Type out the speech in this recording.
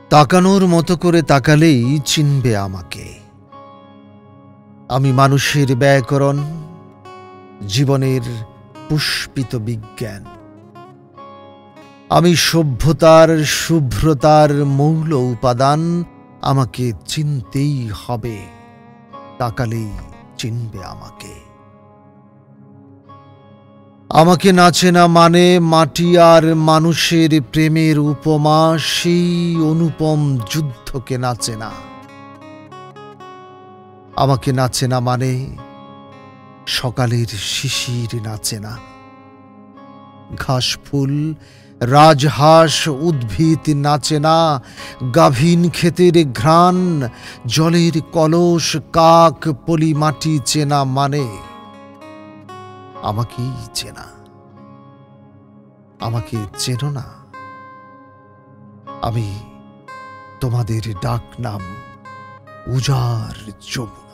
তাকানোর মতো করে তাকালেই চিনবে আমাকে। আমি মানুষের ব্যাকরণ, জীবনের পুষ্পিত বিজ্ঞান। আমি সভ্যতার শুভ্রতার মৌল উপাদান। আমাকে চিনতেই হবে, তাকালেই চিনবে আমাকে। আমাকে না চেনা মানে মাটি আর মানুষের প্রেমের উপমা, সেই অনুপম যুদ্ধকে না চেনা। আমাকে না চেনা মানে সকালের শিশির না চেনা, ঘাসফুল রাজহাঁস উদ্ভিদ না চেনা, গাভীন ক্ষেতের ঘ্রাণ, জলের কলস কাক পলি মাটি চেনা মানে আমাকেই চেনা। আমাকে চেনো না? আমি তোমাদের ডাক নাম উজাড় যমুনা।